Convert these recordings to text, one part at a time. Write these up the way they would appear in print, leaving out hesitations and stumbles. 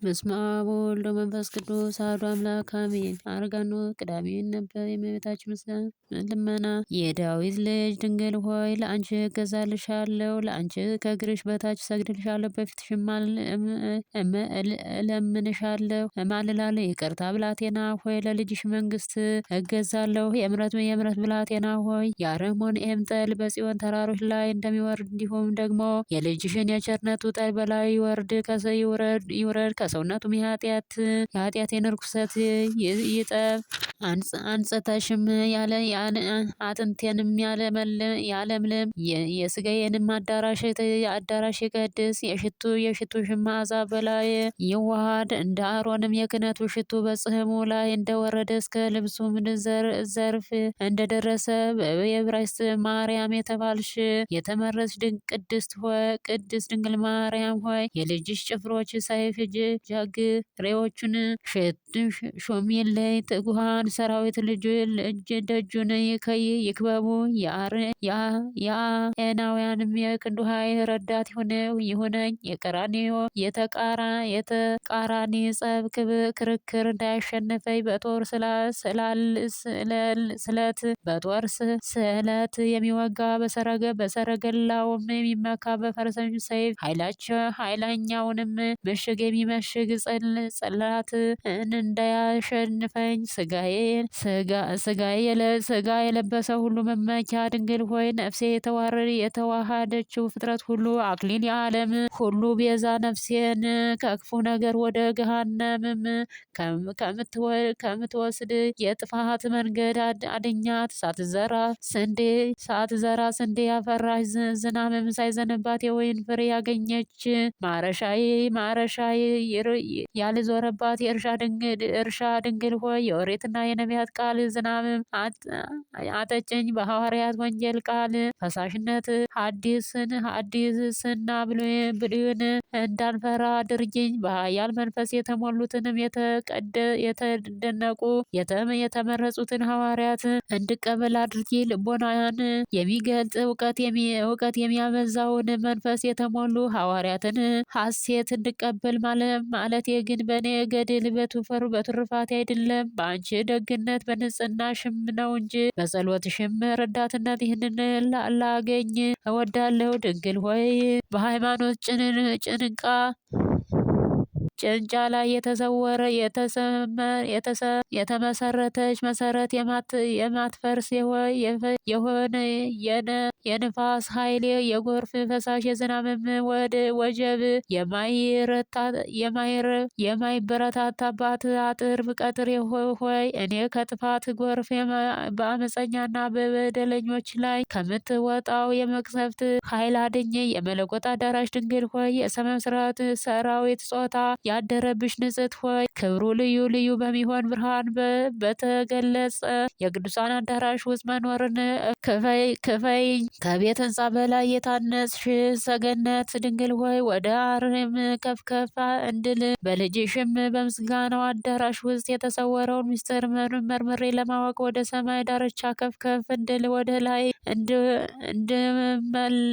በስመ አብ ወወልድ ወመንፈስ ቅዱስ አሐዱ አምላክ አሜን። አርጋኖ ቅዳሜ ነበር የእመቤታችን ልመና። የዳዊት ልጅ ድንግል ሆይ ለአንቺ እገዛልሻለሁ፣ ለአንቺ ከእግርሽ በታች እሰግድልሻለሁ፣ በፊትሽም እለምንሻለሁ፣ እማልላለሁ። ይቅርታ ብላቴና ሆይ ለልጅሽ መንግስት እገዛለሁ። የምሕረት ብላቴና ሆይ የአርሞንዔም ጠል በጽዮን ተራሮች ላይ እንደሚወርድ እንዲሁም ደግሞ የልጅሽን የቸርነቱ ጠል በላይ ይውረድ ከሰውነቱም የኃጢአቴን ርኩሰት ይጠብ። አንጽተሽም አጥንቴንም ያለምልም የስጋዬንም አዳራሽ ይቀድስ። የሽቱሽም መዓዛ በላይ ይዋሃድ። እንደ አሮንም የክህነቱ ሽቱ በጽሕሙ ላይ እንደወረደ እስከ ልብሱም ዘርፍ እንደደረሰ በዕብራይስጥ ማርያም የተባልሽ የተመረጥሽ ቅድስት ድንግል ማርያም ሆይ የልጅሽ ጭፍሮች ሰይፍ ጃግሬዎቹን ሾሚለይ ትጉሃን ሰራዊት ደጁን ይክበቡ። የአኤናውያንም የክንዱ ኃይል ረዳት ይሁነኝ። የተቃራኒ ጸብ ክርክር እንዳያሸንፈኝ በጦር ስለት የሚወጋ በሰረገላውም የሚመካ በፈረሰኞች ሰይፍ ኃይለኛውንም ምሽግ የሚመሽግ ጽላት እንዳያሸንፈኝ። ስጋ የለበሰ ሁሉ መመኪያ ድንግል ሆይ ነፍሴ የተዋሃደችው ፍጥረት ሁሉ አክሊል የዓለም ሁሉ ቤዛ ነፍሴን ከክፉ ነገር ወደ ገሃነምም ከምትወስድ የጥፋት መንገድ አድኛት። ሳትዘራ ስንዴ ያፈራች ዝናብም ሳይዘንባት የወይን ፍሬ ያገኘች ማረሻዬ ያልዞረባት የእርሻ ድንግል ሆይ የኦሪትና የነቢያት ቃል ዝናብም አጠጭኝ። በሐዋርያት ወንጌል ቃል ፈሳሽነት ሐዲስና ብሉይን እንዳንፈራ አድርጊኝ። በኃያል መንፈስ የተሞሉትንም የተደነቁ የተመረጹትን ሐዋርያት እንድቀበል አድርጊ። ልቦናን የሚገልጥ እውቀት የሚያበዛውን መንፈስ የተሞሉ ሐዋርያትን ሐሴት እንድቀበል ማለቴ ግን በእኔ ገድል በትሩፋቴ አይደለም፣ በአንቺ ደግነት በንጽሕናሽም ነው እንጂ። በጸሎትሽም ረዳትነት ይህንን ላገኝ እወዳለሁ። ድንግል ሆይ በሃይማኖት ጭንጫ ላይ የተመሰረተች መሰረት የማትፈርስ የሆነ የንፋስ ኃይል የጎርፍ ፈሳሽ የዝናብም ወጀብ የማይበረታታባት አጥር ቀጥር ሆይ እኔ ከጥፋት ጎርፍ በአመፀኛና በበደለኞች ላይ ከምትወጣው የመቅሰፍት ኃይል አድኜ። የመለኮት አዳራሽ ድንግል ሆይ የሰማይ ሰራዊት ጾታ ያደረብሽ ንጽሕት ሆይ ክብሩ ልዩ ልዩ በሚሆን ብርሃን በተገለጸ የቅዱሳን አዳራሽ ውስጥ መኖርን ክፈይኝ። ከቤት ሕንፃ በላይ የታነጽሽ ሰገነት ድንግል ሆይ ወደ አርም ከፍ እንድል በልጅሽም በምስጋናው አዳራሽ ውስጥ የተሰወረውን ምስጢር መርምሬ ለማወቅ ወደ ሰማይ ዳርቻ ከፍ እንድል ወደ ላይ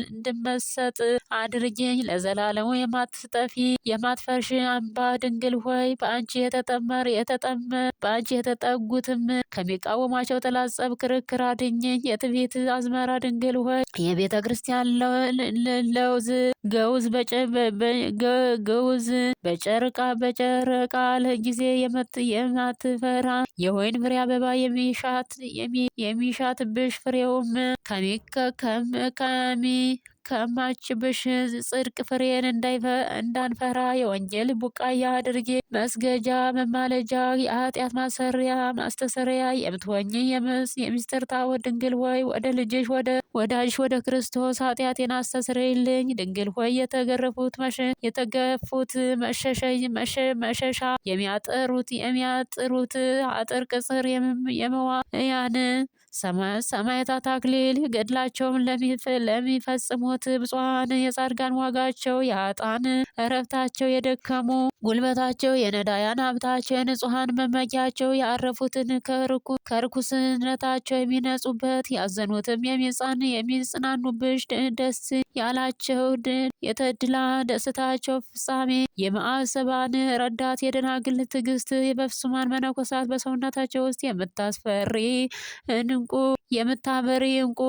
እንድመሰጥ አድርጊኝ። ለዘላለሙ የማትጠፊ የማትፈርሽ አምባ ድንግል ሆይ በአንቺ የተጠጉትም ከሚቃወሟቸው ጥላት ጸብ ክርክር አድኝኝ። የትዕቢት አዝመራ ድንግል ሆይ የቤተ ክርስቲያን ገውዝ በጨረቃ ጊዜ የማትፈራ የወይን ፍሬ አበባ የሚሻትብሽ ፍሬውም ከማችብሽ ጽድቅ ፍሬን እንዳንፈራ የወንጌል ቡቃያ አድርጌ መስገጃ መማለጃ የኃጢአት ማስተሰሪያ የምትሆኝ የምስጢር ታቦት ድንግል ሆይ ወደ ልጅሽ ወዳጅሽ ወደ ክርስቶስ ኃጢአቴን አስተስርይልኝ። ድንግል ሆይ የተገፉት መሸሻ የሚያጥሩት አጥር ቅጽር የመዋያን ሰማዕታት አክሊል ገድላቸውን ለሚፈጽሙት ብፁዓን የጻድቃን ዋጋቸው፣ የኃጥአን ዕረፍታቸው፣ የደከሙ ጉልበታቸው፣ የነዳያን ሀብታቸው፣ የንጹሐን መመኪያቸው፣ ያረፉትን ከርኩስነታቸው የሚነጹበት፣ ያዘኑትም የሚጽናኑብሽ፣ ደስ ያላቸው የተድላ ደስታቸው ፍጻሜ፣ የመዓሰባን ረዳት፣ የደናግል ትዕግስት፣ በፍጹማን መነኮሳት በሰውነታቸው ውስጥ የምታስፈሪ እንቁ የምታበሪ እንቁ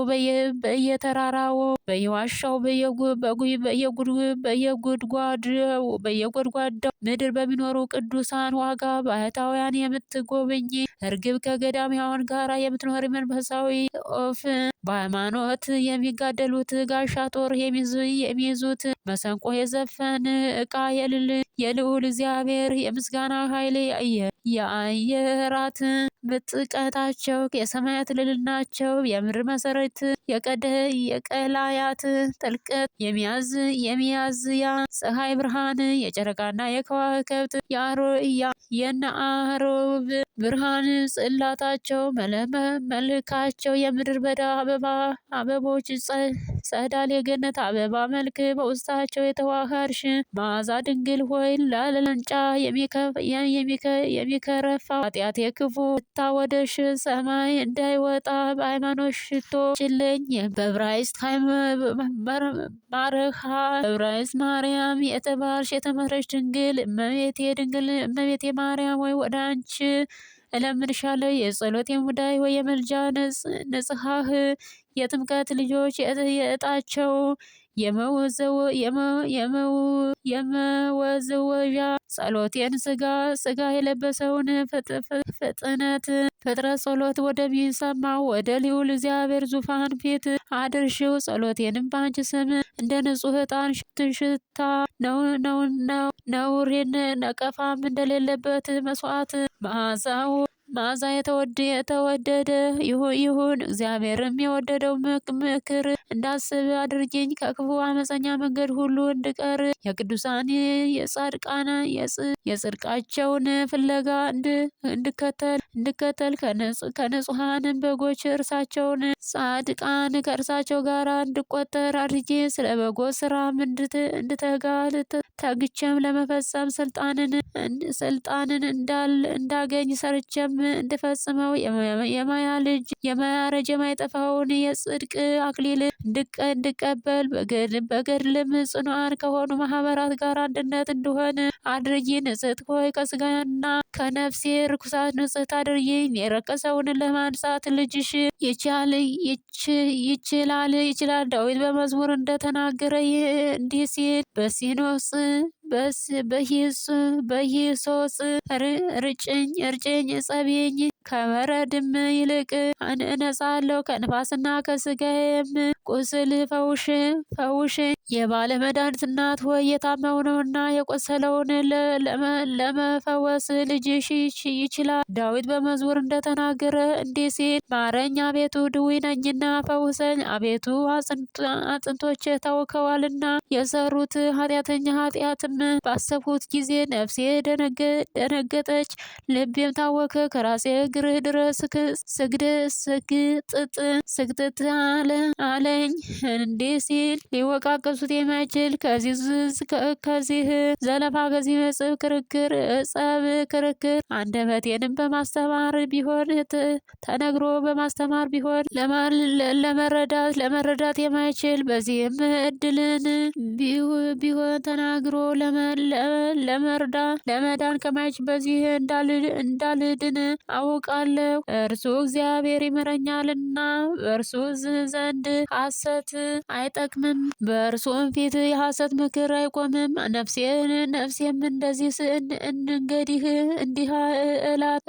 በየተራራው በየዋሻው በየጎድጓዳው ምድር በሚኖሩ ቅዱሳን ዋጋ ባህታውያን የምትጎበኝ እርግብ ከገዳማውያን ጋር የምትኖር መንፈሳዊ ኦፍ በሃይማኖት የሚጋደሉት ጋሻ ጦር የሚይዙት መሰንቆ የዘፈን ዕቃ የልዑል እግዚአብሔር የምስጋና ኃይል የአየራት ምጥቀታቸው የሰማያት ልዕልናቸው የምድር መሰረት የቀላያት ጥልቀት የሚያዝያ ፀሐይ ብርሃን የጨረቃና የከዋክብት የነአሮብ ብርሃን ጽላታቸው መልካቸው የምድር በዳ አበቦች ጸዳል የገነት አበባ መልክ በውስጣቸው የተዋሃድሽ መዓዛ ድንግል ሆይ ላለንጫ የሚከረፋ ኃጢአት የክፉ ታወደሽ ሰማይ እንዳይወጣ በሃይማኖት ሽቶ ችለኝ በዕብራይስጥ ማርያም የተባልሽ የተመረሽ ድንግል እመቤቴ ማርያም ወይ ወደ አንቺ እለምንሻለሁ። የጸሎት የሙዳይ ወይ የመልጃ ንጽሐህ የጥምቀት ልጆች የእጣቸው የመወዘወዣ ጸሎቴን ስጋ የለበሰውን ፍጥረት ጸሎት ወደሚሰማው ወደ ልዑል እግዚአብሔር ዙፋን ፊት አድርሽው። ጸሎቴንም በአንቺ ስም እንደ ንጹሕ ዕጣን ሽታ ነውሬን ነቀፋም እንደሌለበት መስዋዕት መዓዛ የተወደደ ይሁን። እግዚአብሔርም የወደደው ምክር እንዳስብ አድርጊኝ። ከክፉ አመፀኛ መንገድ ሁሉ እንድቀር የቅዱሳን የጻድቃን የጽድቃቸውን ፍለጋ እንድከተል ከንጹሐን በጎች እርሳቸውን ጻድቃን ከእርሳቸው ጋር እንድቆጠር አድርጌ ስለ በጎ ስራም እንድተጋ ተግቼም ለመፈጸም ስልጣንን እንዳገኝ ሰርቼም እንድፈጽመው የማያረጅ የማይጠፋውን የጽድቅ አክሊል እንድቀበል በገድልም ጽኑዓን ከሆኑ ማህበራት ጋር አንድነት እንድሆን አድርጊ። ንጽሕት ሆይ ከስጋና ከነፍሴ ርኩሳት ንጽሕት አድርጊኝ። የረከሰውን ለማንጻት ልጅሽ ይችላል። ዳዊት በመዝሙር እንደተናገረ እንዲህ ሲል በሂሶጽ እርጭኝ ጸቢኝ ከበረድም ይልቅ እነጻለሁ። ከንፋስና ከስጋዬም ቁስል ፈውሽ። የባለ መድኃኒት እናት ሆይ የታመመውንና የቆሰለውን ለመፈወስ ልጅሽ ይችላል። ዳዊት በመዝሙር እንደተናገረ እንዲህ ሲል ማረኝ አቤቱ ድውይ ነኝና ፈውሰኝ። አቤቱ አጥንቶቼ ታውከዋልና የሰሩት ኃጢአትም ባሰብሁት ጊዜ ነፍሴ ደነገጠች፣ ልቤም ታወከ። ከራሴ እግርህ ድረስ ስግጥጥ አለኝ። እንዲህ ሲል ሊወቃቀሱት የማይችል ከዚህ ዘለፋ ከዚህ ጸብ ክርክር አንደበቴንም በማስተማር ቢሆን ተነግሮ በማስተማር ቢሆን ለመረዳት የማይችል በዚህም እድልን ቢሆን ተናግሮ ለመዳን ከማይችል በዚህ እንዳልድን አውቃለሁ። እርሱ እግዚአብሔር ይምረኛልና በእርሱ ዘንድ ሐሰት አይጠቅምም፣ በእርሱም ፊት የሐሰት ምክር አይቆምም። ነፍሴም እንደዚህ እንግዲህ እንዲህ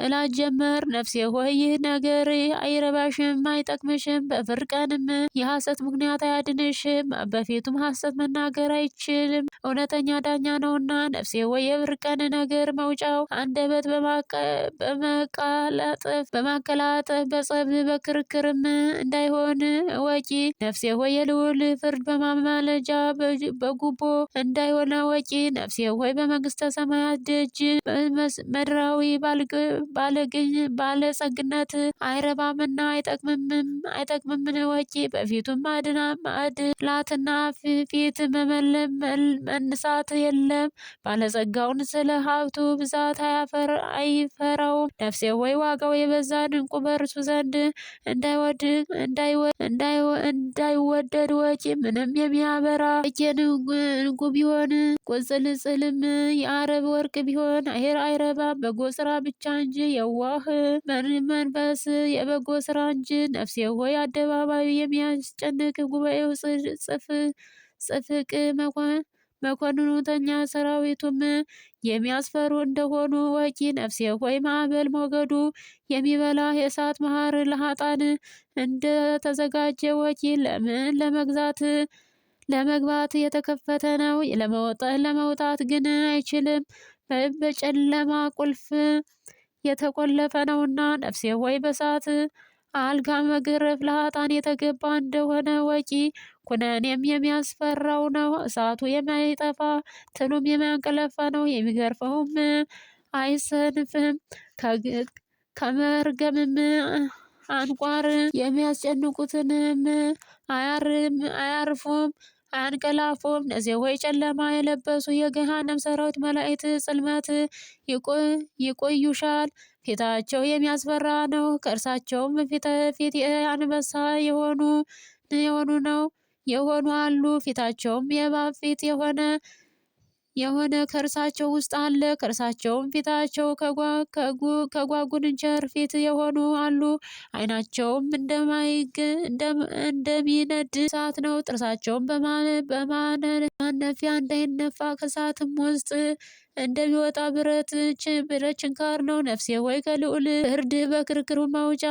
እላት ጀመር። ነፍሴ ሆይ ይህ ነገር አይረባሽም፣ አይጠቅምሽም። በፍርድ ቀንም የሐሰት ምክንያት አያድንሽም፣ በፊቱም ሐሰት መናገር አይችልም። እውነተኛ ዳኛ ነውና። ነፍሴ ወይ የፍርድ ቀን ነገር መውጫው አንደበት በማቀላጠፍ በጸብ በክርክርም እንዳይሆን እወቂ። ነፍሴ ሆይ የልዑል ፍርድ በማማለጃ በጉቦ እንዳይሆን እወቂ። ነፍሴ ሆይ በመንግስተ ሰማያት ደጅ ምድራዊ ባለጸግነት አይረባምና አይጠቅምምን እወቂ። በፊቱም ማዕድላትና ፊት መንሳት የለም። ባለጸጋውን ስለ ሀብቱ ብዛት አይፈራውም። ነፍሴ ሆይ ዋጋው የበዛ ድንቁ በእርሱ ዘንድ እንዳይወደድ ወጪ። ምንም የሚያበራ ዕንቁ ቢሆን ቁንጽልጽልም የአረብ ወርቅ ቢሆን አይረባም። በጎ ስራ ብቻ እንጂ የዋህ መንፈስ የበጎ ስራ እንጂ። ነፍሴ ሆይ አደባባዩ የሚያስጨንቅ ጉባኤው ጽፍቅ መኮንኑተኛ ሰራዊቱም የሚያስፈሩ እንደሆኑ ወቂ። ነፍሴ ሆይ ማዕበል ሞገዱ የሚበላ የእሳት ባህር ለኃጥአን እንደተዘጋጀ ወቂ። ለምን ለመግባት የተከፈተ ነው፣ ለመውጣት ግን አይችልም። በጨለማ ቁልፍ የተቆለፈ ነውና። ነፍሴ ሆይ በእሳት አልጋ መገረፍ ለኃጥአን የተገባ እንደሆነ ወቂ። ኩነኔም የሚያስፈራው ነው፣ እሳቱ የማይጠፋ ትሉም የማያንቀላፋ ነው። የሚገርፈውም አይሰንፍም፣ ከመርገምም አንቋር የሚያስጨንቁትንም አያርፉም አያንቀላፉም። ነፍሴ ሆይ ጨለማ የለበሱ የገሃነም ሰራዊት መላእክት ጽልመት ይቆዩሻል። ፊታቸው የሚያስፈራ ነው፣ ከእርሳቸውም ፊት አንበሳ የሆኑ አሉ። ፊታቸውም የእባብ ፊት የሆነ ከእርሳቸው ውስጥ አለ። ከእርሳቸውም ፊታቸው ከጓጉንቸር ፊት የሆኑ አሉ። ዓይናቸውም እንደሚነድ እሳት ነው። ጥርሳቸውም በማነፊያ እንዳይነፋ ከእሳትም ውስጥ እንደሚወጣ ብረት ችንካር ነው። ነፍሴ ሆይ ከልዑል ፍርድ በክርክሩ ማውጫ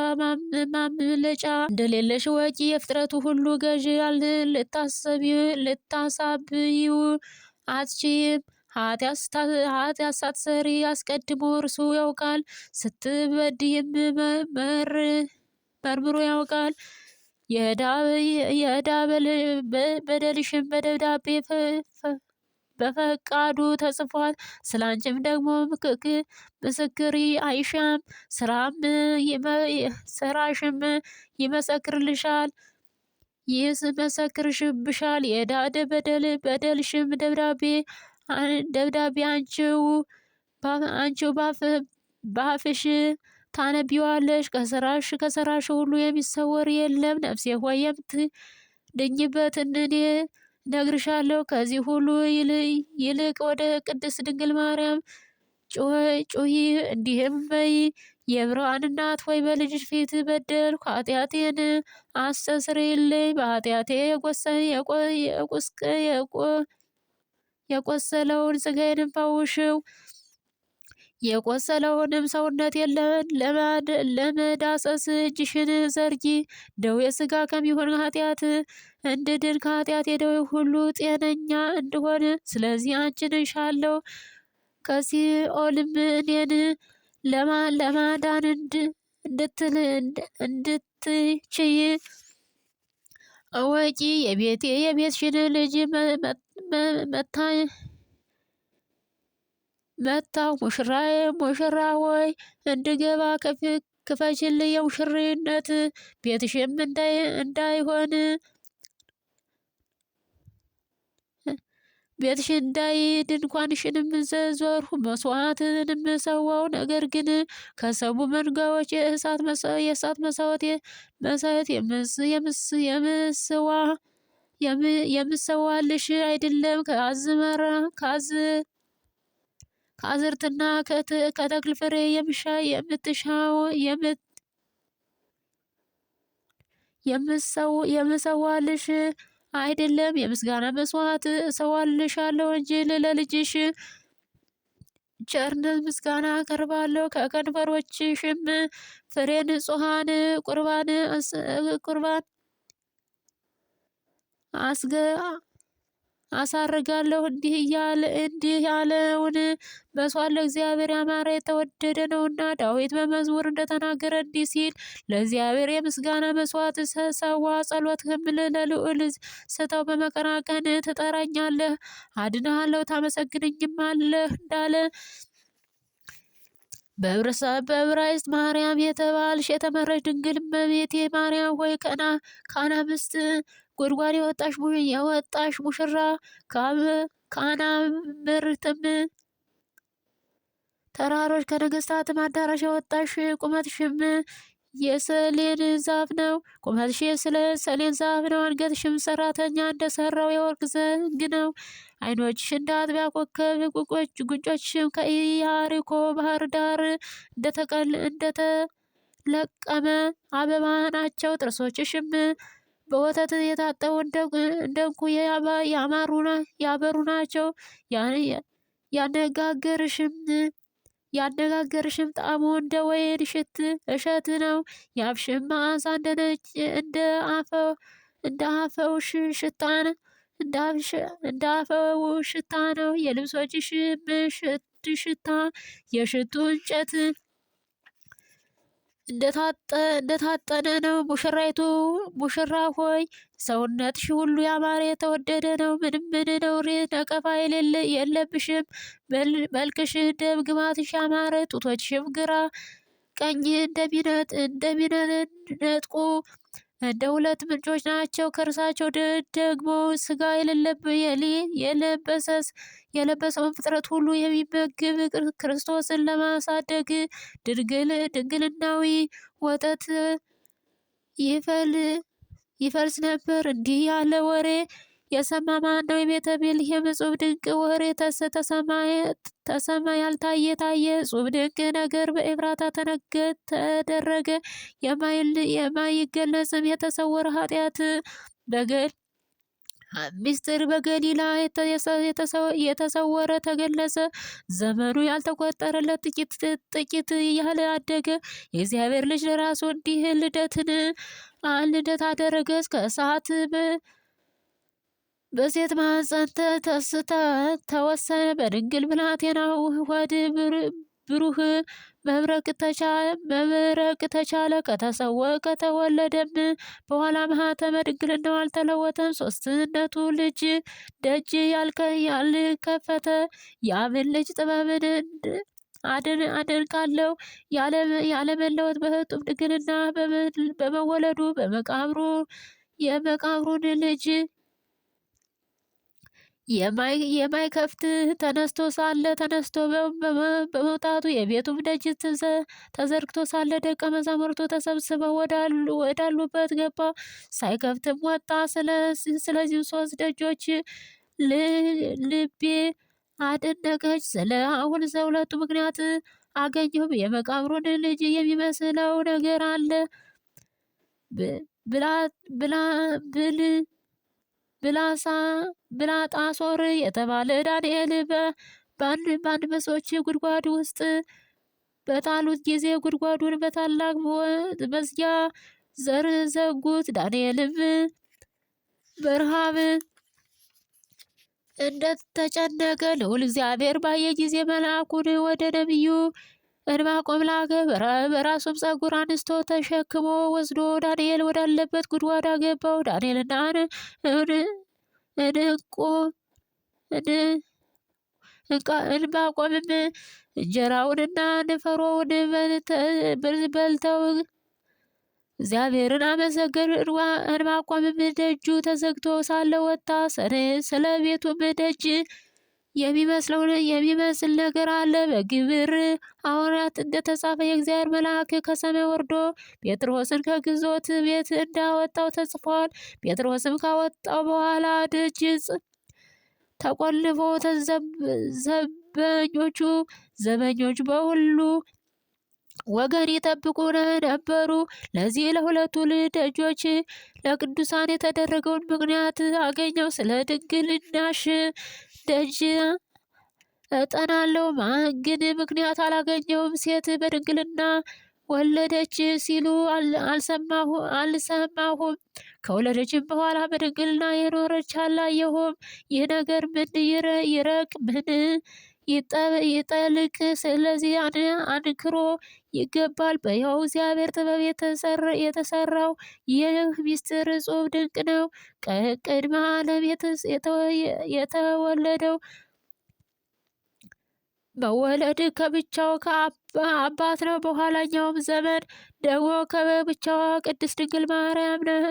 ማምለጫ እንደሌለሽ ወቂ። የፍጥረቱ ሁሉ ገዥ ልታሳብዪው አትችይም። ኃጢአት ሳትሰሪ አስቀድሞ እርሱ ያውቃል፣ ስትበድይም መርምሮ ያውቃል። የዕዳ በደልሽም በደብዳቤ በፈቃዱ ተጽፏል። ስላንቺም ደግሞ ምስክር አይሻም፣ ስራሽም ይመሰክርልሻል ይመሰክርሽብሻል። የዕዳ በደልሽም ደብዳቤ አንቺው በአፍሽ ታነቢዋለሽ። ከስራሽ ሁሉ የሚሰወር የለም። ነፍሴ ሆይ የምትድኝበትን እኔ እነግርሻለሁ። ከዚህ ሁሉ ይልቅ ወደ ቅድስት ድንግል ማርያም ጩኺ፣ እንዲህም በይ: የብርሃን እናት ሆይ በልጅሽ ፊት በደልኩ፣ ኃጢአቴን አስተስርይልኝ። በኃጢአቴ የቆሰለውን ሥጋዬንም ፈውሽው፣ የቆሰለውንም ሰውነቴን ለመዳሰስ እጅሽን ዘርጊ። ደዌ ሥጋ ከሚሆን ኃጢአት እንድድን ከኃጢአቴ ደዌ ሁሉ ጤነኛ እንድሆን ስለዚህ አንቺን እሻለሁ። ከሲኦልም እኔን ለማዳን እንድትችይ እወቂ። የቤትሽን ልጅ መታው። ሙሽራ ሆይ እንድገባ ክፈችልኝ። የሙሽርነት ቤትሽም እንዳይሆን እንዳይ ድንኳንሽንም ዞርሁ፣ መስዋዕትንም ሰዋው። ነገር ግን ከሰቡ መንጋዎች የእሳት መስዋዕት የምሰዋልሽ አይደለም። ከአዝርትና ከተክል ፍሬ የምሰዋልሽ አይደለም። የምስጋና መስዋዕት እሰዋልሻለሁ እንጂ ለልጅሽ ቸርነት ምስጋና አቀርባለሁ። ከከንፈሮችሽም ፍሬ ንጹሐን ቁርባን አሳርጋለሁ። እንዲህ ያለውን መስዋዕት ለእግዚአብሔር ያማረ የተወደደ ነውና ዳዊት በመዝሙር እንደተናገረ እንዲህ ሲል ለእግዚአብሔር የምስጋና መስዋዕት ሰዋ፣ ጸሎትህም ለልዑል ስተው። በመከራ ቀን ትጠራኛለህ፣ አድንሃለሁ፣ ታመሰግነኝማለህ እንዳለ በዕብራይስጥ ማርያም የተባልሽ የተመረሽ ድንግል እመቤቴ ማርያም ሆይ ከአናብስት ጉድጓድ የወጣሽ ሙሽራ ከአናብርትም ተራሮች ከነገስታትም አዳራሽ የወጣሽ ቁመትሽም የሰሌን ዛፍ ነው። ቁመትሽ የሰሌን ዛፍ ነው። አንገትሽም ሰራተኛ እንደሰራው የወርቅ ዘንግ ነው። ዓይኖችሽ እንደ አጥቢያ ኮከብ፣ ጉንጮችሽም ከኢያሪኮ ባህር ዳር እንደተለቀመ አበባ ናቸው። ጥርሶችሽም በወተት የታጠቡ እንደ ዕንቁ ያበሩ ናቸው። ያነጋገርሽም ጣዕሙ እንደ ወይን እሸት ነው። የአፍሽም መዓዛ እንደ አፈውሽ ሽታ ነው። የልብሶችሽም ሽታ የሽቱ እንጨት እንደታጠነ ነው። ሙሽራ ሆይ ሰውነትሽ ሁሉ ያማረ የተወደደ ነው። ምን ነውር ነቀፋ የለብሽም። መልክሽ ደም ግባትሽ ያማረ፣ ጡቶችሽም ግራ ቀኝ እንደሚነጥቁ እንደ ሁለት ምንጮች ናቸው። ከእርሳቸው ደግሞ ስጋ የለበሰውን ፍጥረት ሁሉ የሚመግብ ክርስቶስን ለማሳደግ ድንግልናዊ ወተት ይፈልስ ነበር። እንዲህ ያለ ወሬ የሰማ ማን ነው? የቤተልሔም እጹብ ድንቅ ወሬ ተሰማ፣ ያልታየ ታየ። እጹብ ድንቅ ነገር በኤፍራታ ተደረገ። የማይገለጽም የተሰወረ ኃጢአት ሚስጥር በገሊላ የተሰወረ ተገለጸ። ዘመኑ ያልተቆጠረለት ጥቂት ያህል አደገ። የእግዚአብሔር ልጅ ለራሱ እንዲህ ልደት አደረገ። ከእሳት በሴት ማኅፀን ተወሰነ። በድንግል ብላቴና ሆድ ብሩህ መብረቅ ተቻለ። ከተወለደም በኋላ ማኅተመ ድንግልናው አልተለወጠም። ሦስትነቱ ልጅ ደጅ ያልከፈተ የአብን ልጅ ጥበብን አደንቃለሁ። ያለመለወጥ በሕቱም ድንግልና በመወለዱ የመቃብሩን ልጅ የማይከፍት ተነስቶ በመውጣቱ የቤቱም ደጅ ተዘግቶ ሳለ ደቀ መዛሙርቱ ተሰብስበው ወዳሉበት ገባ፣ ሳይከፍትም ወጣ። ስለዚህ 3 ደጆች ልቤ አደነቀች። አሁን ሁለቱ ምክንያት አገኘሁ። የመቃብሩን ልጅ የሚመስለው ነገር አለ። ብላጣሶር የተባለ ዳንኤል በአንበሶች ጉድጓድ ውስጥ በጣሉት ጊዜ ጉድጓዱን በታላቅ መዝጊያ ዘጉት። ዳንኤልም በረሃብ እንደተጨነቀ ልዑል እግዚአብሔር ባየ ጊዜ መልአኩን ወደ ነቢዩ ዕንባቆም ላከ። በራሱም ፀጉር አንስቶ ተሸክሞ ወስዶ ዳንኤል ወዳለበት ጉድጓድ አገባው። ዳንኤልና ዕንባቆምም እንጀራውንና ንፍሮውን በልተው እግዚአብሔርን አመሰገኑ። ዕንባቆምም ደጁ ተዘግቶ ሳለ ወጣ። ስለ ቤቱም ደጅ የሚመስል ነገር አለ። በግብር ሐዋርያት እንደተጻፈ የእግዚአብሔር መልአክ ከሰማይ ወርዶ ጴጥሮስን ከግዞት ቤት እንዳወጣው ተጽፏል። ጴጥሮስም ካወጣው በኋላ ደጅ ተቆልፎ ዘበኞች በሁሉ ወገን ይጠብቁ ነበሩ። ለዚህ ለሁለቱ ደጆች ለቅዱሳን የተደረገውን ምክንያት አገኘው። ስለ ድንግልናሽ ደጅ እጠናለሁ፣ ግን ምክንያት አላገኘውም። ሴት በድንግልና ወለደች ሲሉ አልሰማሁም። ከወለደችም በኋላ በድንግልና የኖረች አላየሁም። ይህ ነገር ምን ይረቅ ምን ይጠልቅ? ስለዚህ አንክሮ ይገባል። በሕያው እግዚአብሔር ጥበብ የተሰራው ይህ ምስጢር እጹብ ድንቅ ነው። ቅድመ ዓለም የተወለደው መወለድ ከብቻው ከአባት ነው። በኋላኛውም ዘመን ደግሞ ከብቻዋ ቅድስት ድንግል ማርያም ነው።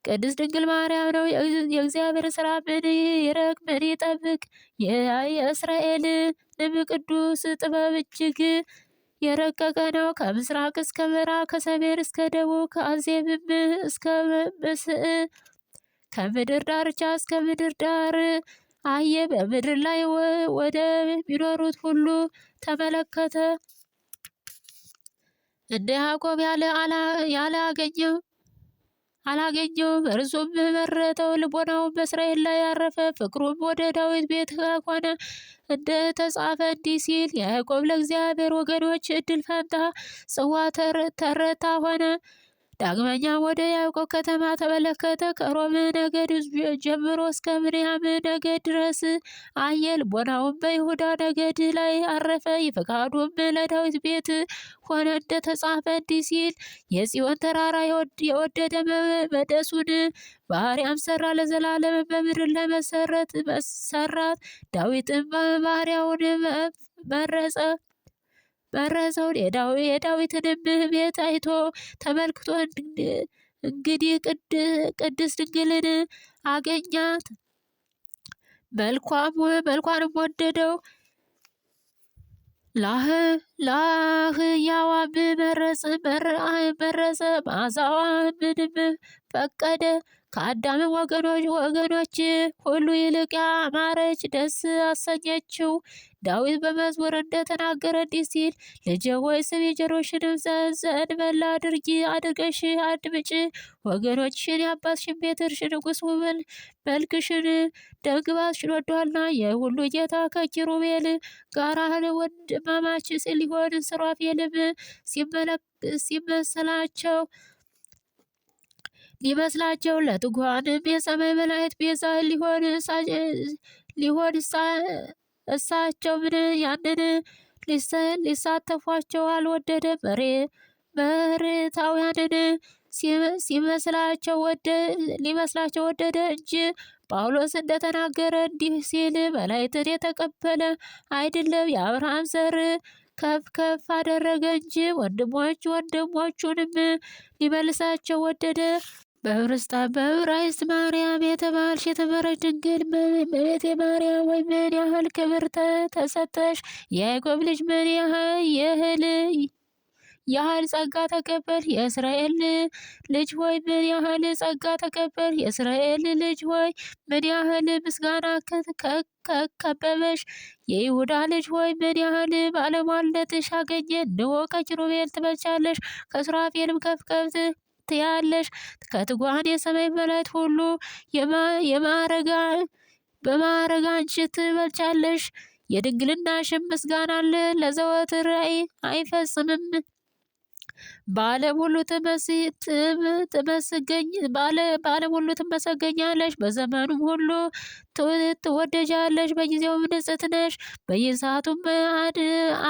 ቅድስት ድንግል ማርያም ነው። የእግዚአብሔር ስራ ምን ይረቅ ምን ይጠብቅ? የእስራኤልንም ቅዱስ ጥበብ እጅግ የረቀቀ ነው። ከምስራቅ እስከ ምዕራብ ከሰሜን እስከ ደቡብ ከአዜብም እስከ ምስዕ ከምድር ዳርቻ እስከ ምድር ዳር አየ። በምድር ላይ ወደሚኖሩት ሁሉ ተመለከተ። እንደ ያዕቆብ ያለ አላገኘውም። እርሱም መረጠው። ልቦናውን በእስራኤል ላይ ያረፈ፣ ፍቅሩም ወደ ዳዊት ቤት ሆነ። እንደ ተጻፈ እንዲህ ሲል ያዕቆብ ለእግዚአብሔር ወገኖች እድል ፈንታ ጽዋ ተረታ ሆነ። ዳግመኛም ወደ ያዕቆብ ከተማ ተመለከተ። ከሮም ነገድ ጀምሮ እስከ ብንያም ነገድ ድረስ አየ። ልቦናውም በይሁዳ ነገድ ላይ አረፈ። ፈቃዱም ለዳዊት ቤት ሆነ። እንደተጻፈ እንዲህ ሲል የጽዮን ተራራ የወደደ መቅደሱን በአርያም ሰራ፣ ለዘላለም በምድር ላይ መሰራት። ዳዊትም ባሪያውን መረጸው። የዳዊትንም ቤት አይቶ ተመልክቶ እንግዲህ ቅድስት ድንግልን አገኛት፣ መልኳንም ወደደው። ለአህያዋም መረጸ፣ መዓዛዋንም ፈቀደ። ከአዳም ወገኖች ሁሉ ይልቅ ያማረች ደስ አሰኘችው። ዳዊት በመዝሙር እንደተናገረ እንዲህ ሲል ልጄ ሆይ ስሚ፣ ጆሮሽንም ዘንበል አድርገሽ አድምጪ። ወገኖችሽን የአባትሽን ቤት እርሽ ንጉሥ መልክሽን ደምግባትሽን ወዷልና። የሁሉ ጌታ ከኪሩቤል ጋር ወንድማማች ሊሆን ሱራፌልም ሊመስላቸው ለትጉሃንም የሰማይ መላእክት ቤዛ ሊሆን እሳቸው ምን ያንን ሊሳተፏቸው አልወደደም። መሬታውያንን ሊመስላቸው ወደደ እንጂ። ጳውሎስ እንደተናገረ እንዲህ ሲል መላእክትን የተቀበለ አይደለም፣ የአብርሃም ዘር ከፍ ከፍ አደረገ እንጂ ወንድሞቹንም ሊመልሳቸው ወደደ። በዕብራይስጥ ማርያም የተባልሽ የተመረች ድንግል እመቤቴ ማርያም ወይ ምን ያህል ክብር ተሰጠሽ! የያዕቆብ ልጅ ምን ያህል ጸጋ ተቀበል። የእስራኤል ልጅ ሆይ ምን ያህል ጸጋ ተቀበል። የእስራኤል ልጅ ሆይ ምን ያህል ምስጋና ከበበሽ። የይሁዳ ልጅ ሆይ ምን ያህል ባለሟልነትሽ አገኘ። እነሆ ከኪሩቤል ትበልጫለሽ፣ ከሱራፌልም ከፍ ከፍ ትያለሽ። ከትጉሃን የሰማይ መላእክት ሁሉ በማዕረግ አንቺ ትበልጫለሽ። የድንግልናሽም ምስጋና ለዘወትር አይፈጽምም። በዓለም ሁሉ ትመሰገኛለሽ፣ በዘመኑም ሁሉ ትወደጃለሽ። በጊዜውም ንጽሕት ነሽ፣ በየሰዓቱም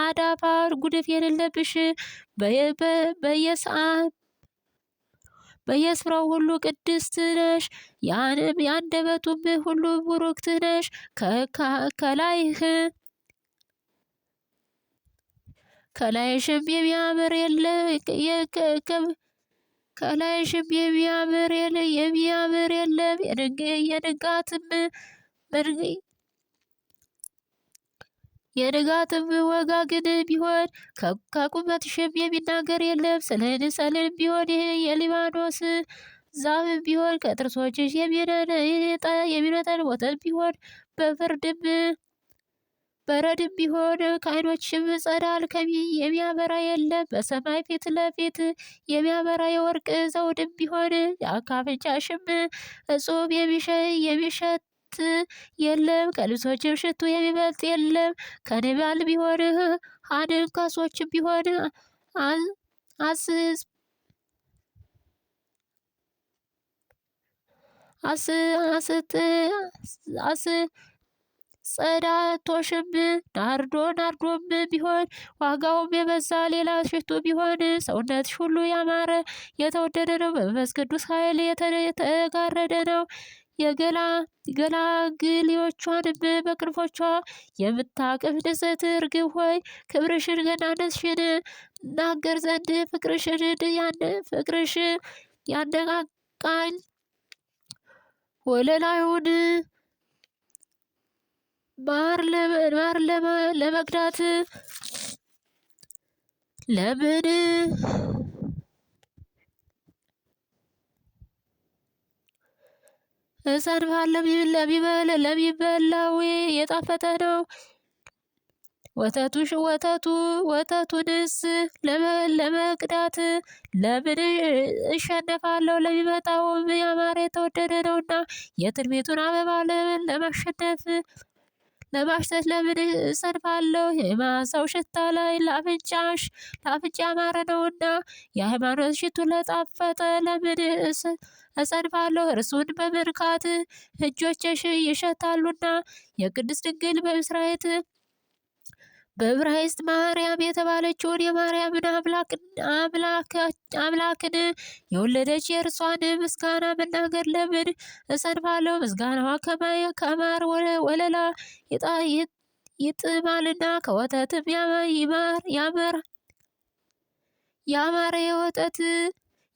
አዳፋ ጉድፍ የሌለብሽ፣ በየስፍራው ሁሉ ቅድስት ነሽ። የአንደበቱም ሁሉ ቡሩክት ነሽ። ከላይሽም የሚያምር የለም። የንጋትም ወጋግን ቢሆን ከቁመትሽም የሚናገር የለም። ሰልን ቢሆን የሊባኖስ ዛፍም ቢሆን ከጥርሶችሽ የሚነጠን ወተት ቢሆን በረድም ቢሆን ከዓይኖችሽም ጸዳል የሚያበራ የለም። በሰማይ ፊት ለፊት የሚያበራ የወርቅ ዘውድም ቢሆን ከአፍንጫሽም እጹብ የሚሸት የለም። ከልብሶችም ሽቱ የሚበልጥ የለም። ከንባል ቢሆን አንካሶችም ቢሆን ጸዳቶሽም ናርዶም ቢሆን ዋጋውም የበዛ ሌላ ሽቱ ቢሆን ሰውነትሽ ሁሉ ያማረ የተወደደ ነው። በመንፈስ ቅዱስ ኃይል የተጋረደ ነው። ገላግሌዎቿንም በክንፎቿ የምታቅፍ ንጽሕት ርግብ ሆይ ክብርሽን ገናነትሽን እናገር ዘንድ ፍቅርሽ ያነቃቃል። ወለላዩን ማር ለመቅዳት ለምን እሰንፋለሁ? ለሚበላው የጣፈጠ ነው። ወተቱንስ ለመቅዳት ለምን እሸነፋለሁ? ለሚመጣውም ያማረ የተወደደ ነውና የትንቢቱን አበባ ለማሽተት ለምን እሰንፋለሁ? የመዓዛው ሽታ ላይ ለአፍንጫ ያማረ ነውና የሃይማኖት ሽቱ ለጣፈጠ ለምን እሰንፋለሁ? እርሱን በመንካት እጆችሽ ይሸታሉና የቅድስት ድንግል በዕብራይስጥ ማርያም የተባለችውን የማርያምን አምላክን የወለደች የእርሷን ምስጋና መናገር ለምን እሰንፋለሁ? ምስጋናዋ ከማር ወለላ ይጥማልና ከወተትም ያማረ የወተት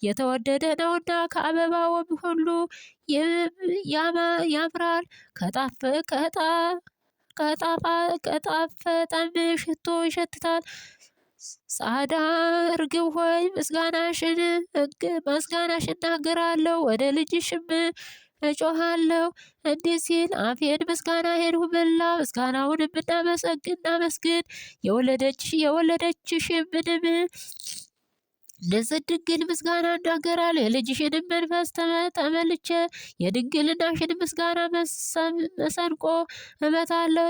የተወደደ ነውና ከአበባውም ሁሉ ያምራል። ከጣፈጠም ሽቶ ይሸትታል። ጻዳ ርግብ ሆይ ምስጋናሽን እናገራለሁ፣ ወደ ልጅሽም እጮሃለሁ እንዲህ ሲል አፌን ምስጋናህን ሁላ ምስጋናውንም እናመስግን። የወለደችሽም ምንም ንጽሕት ድንግል ምስጋና እናገራለሁ። የልጅሽንም መንፈስ ተመልቼ የድንግልናሽን ምስጋና መሰንቆ እመታለሁ።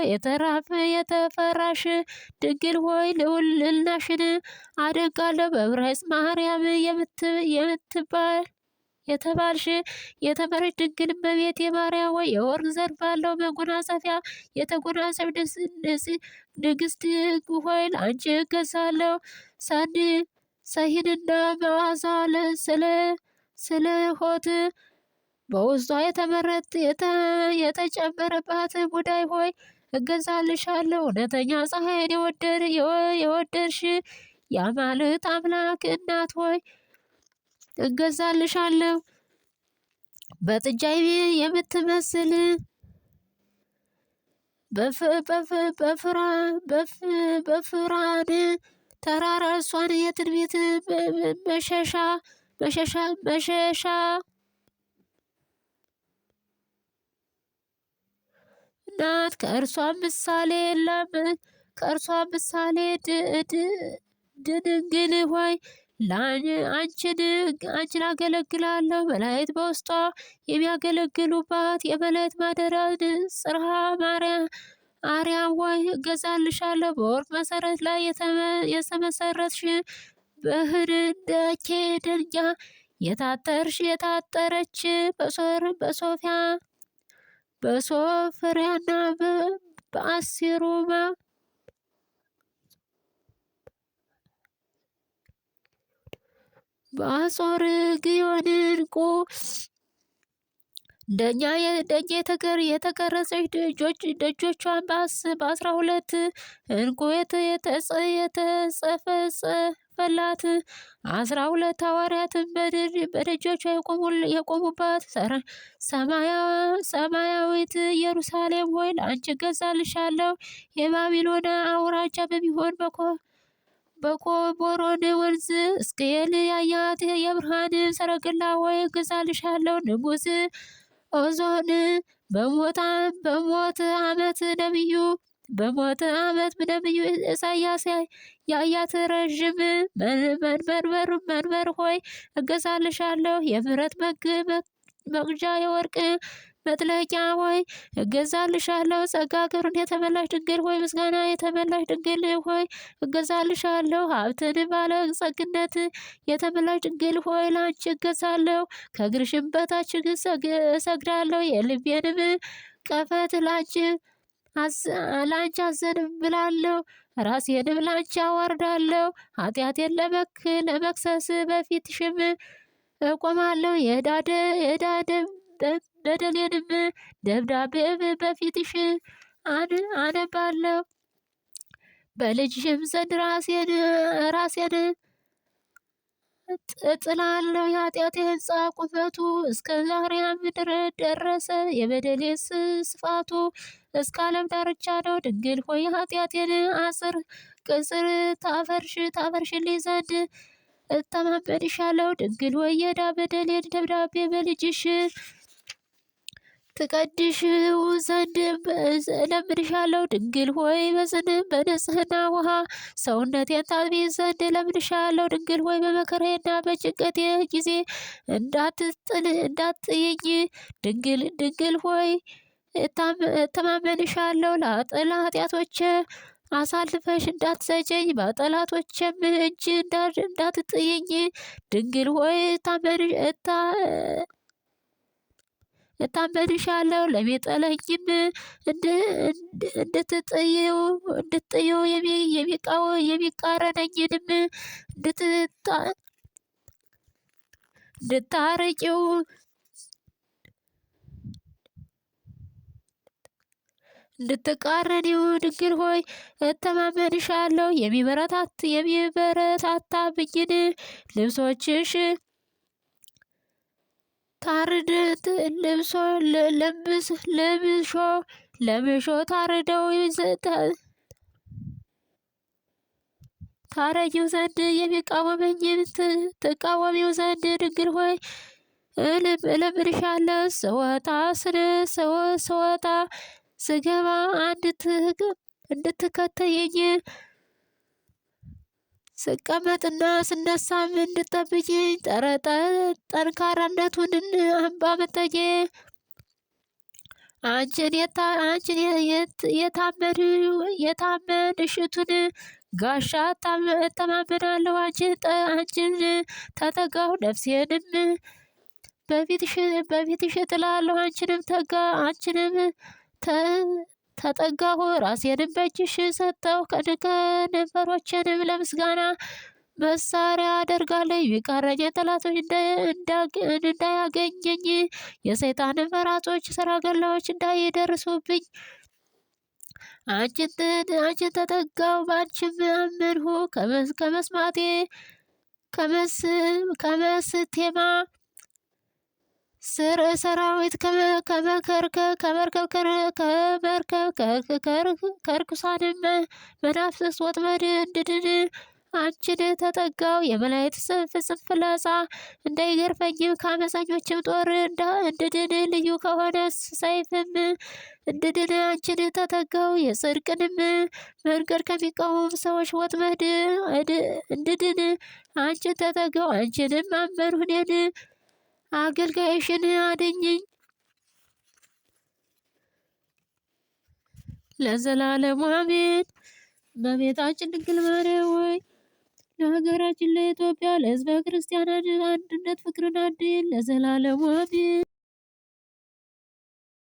የተፈራሽ ድንግል ሆይ ልዕልናሽን አደንቃለሁ። በዕብራይስጥ ማርያም የተባልሽ የተመረች ድንግል እመቤቴ ማርያም ሆይ የወርቅ ዘርፍ ባለው መጎናጸፊያ የተጎናጸፍሽ ንግሥት ሆይ ለአንቺ እገዛለሁ። ሰሂንና መዓዛ ስለ ሆት በውስጧ የተጨመረባት ሙዳይ ሆይ እገዛልሻለሁ። እውነተኛ ፀሐይን የወደድሽ የአማልክት አምላክ እናት ሆይ እገዛልሻለሁ። በጥጃ የምትመስል በፍራን ተራራ እሷን የትንቢት መሸሻ ናት። ከእርሷም ምሳሌ የለም። ድንግል ሆይ አንቺን አገለግላለሁ። መላእክት በውስጧ የሚያገለግሉባት የመላእክት ማደሪያ ጽርሐ አርያም ሆይ እገዛልሻለሁ። በወርቅ መሰረት ላይ የተመሰረትሽ እንደ ኬደኛ የታጠረች በሶፍሪያና በአሲሩማ በአጾር ግዮን ዕንቁ እንደኛ የተቀረጸች ደጆቿን በ12 ዕንቁ የተጸፈጸፈላት 12 ሐዋርያትን በደጆቿ የቆሙባት ሰማያዊት ኢየሩሳሌም ሆይ ለአንቺ እገዛልሻለሁ። የባቢሎን አውራጃ በሚሆን በኮቦሮን ወንዝ ሕዝቅኤል ያያት የብርሃን ሰረገላ ሆይ እገዛልሻለሁ። ንጉሥ ኦዞን በሞት ዓመት ነቢዩ ኢሳያስ ያያት ረዥም መንበር ሆይ እገዛልሻለሁ። የብረት መቅጃ የወርቅ መጥለቂያ ሆይ እገዛልሻለሁ። ጸጋ ክብርን የተመላሽ ድንግል ሆይ ምስጋና የተመላሽ ድንግል ሆይ እገዛልሻለሁ። ሀብትን ባለጸግነት የተመላሽ ድንግል ሆይ ላንቺ እገዛለሁ። ከእግርሽም በታች እሰግዳለሁ። የልቤንም ቀፈት ላንቺ አዘንብላለሁ። ራሴንም ላንቺ አወርዳለሁ። ኃጢአቴን ለመክሰስ በፊትሽም እቆማለሁ። በደሌንም ደብዳቤም በፊትሽ አነባለሁ። በልጅሽም ዘንድ ራሴን እጥላለሁ። የኃጢአቴ ሕንፃ ቁመቱ እስከ ዛሬም ምድር ደረሰ። የበደሌ ስፋቱ እስከ ዓለም ዳርቻ ነው። ድንግል ሆይ ኃጢአቴን ቅጽር ታፈርሽልኝ ዘንድ እተማመንሻለሁ። ድንግል ሆይ የዕዳ በደሌን ደብዳቤ በልጅሽ ትቀድሽው ዘንድ እለምንሻለሁ። ድንግል ሆይ በንጽህና ውሃ ሰውነቴን ታጥቢ ዘንድ እለምንሻለሁ። ድንግል ሆይ በመከራዬና በጭንቀቴ ጊዜ እንዳትጥይኝ። ድንግል ሆይ እተማመንሻለሁ። ለኃጢአቶቼ አሳልፈሽ እንዳትሰጪኝ፣ በጠላቶቼም እጅ እንዳትጥይኝ። ድንግል ሆይ እታመንሻለሁ። ለሚጠላኝም እንድትጥይው የሚቃረነኝንም እንድታርቂው እንድትቃረኒው። ድንግል ሆይ እተማመንሻለሁ። የሚበረታታብኝን ልብሶችሽ ለብሾ ታረጊው ዘንድ የሚቃወመኝን ትቃወሚው ዘንድ ድንግል ሆይ እለምንሻለሁ። ስወጣ ስገባ እንድትከተይኝ፣ ስቀመጥና ስነሳም እንድትጠብቂኝ። ጠንካራነቱን አምባ መጠጊያዬ አንቺን የታመንሽቱን ጋሻ እተማመናለሁ። አንቺን ተጠጋሁ፣ ነፍሴንም በፊትሽ እጥላለሁ። አንቺንም ተጠጋሁ፣ ራሴንም በእጅሽ ሰጠሁ። ከንፈሮቼንም ለምስጋና መሳሪያ አደርጋለሁ። የሚቃረኝ ጠላቶች እንዳያገኘኝ፣ የሰይጣንን ፈራጆች ሰረገላዎች እንዳይደርሱብኝ። አንቺን ተጠጋሁ፣ በአንቺም አመንሁ። ከመስቴማ ሰራዊት ከርኩሳንም መናፍስት ወጥመድ እንድድን አንቺን ተጠጋሁ። የመላእክት ፍጽም ፍላጻ እንዳይገርፈኝም፣ ከአመፀኞችም ጦር እንድድን፣ ልዩ ከሆነ ሰይፍም እንድድን አንቺን ተጠጋሁ። የጽድቅንም መንገድ ከሚቃወሙ ሰዎች ወጥመድ እንድድን አንቺን ተጠጋሁ። አንቺንም አመንሁ። እኔን አገልጋይሽን አድኝኝ ለዘላለሙ አሜን። እመቤታችን ድንግል ማርያም ሆይ ለሀገራችን ለኢትዮጵያ ለሕዝበ ክርስቲያን አንድነት ፍቅርን አድል ለዘላለሙ አሜን።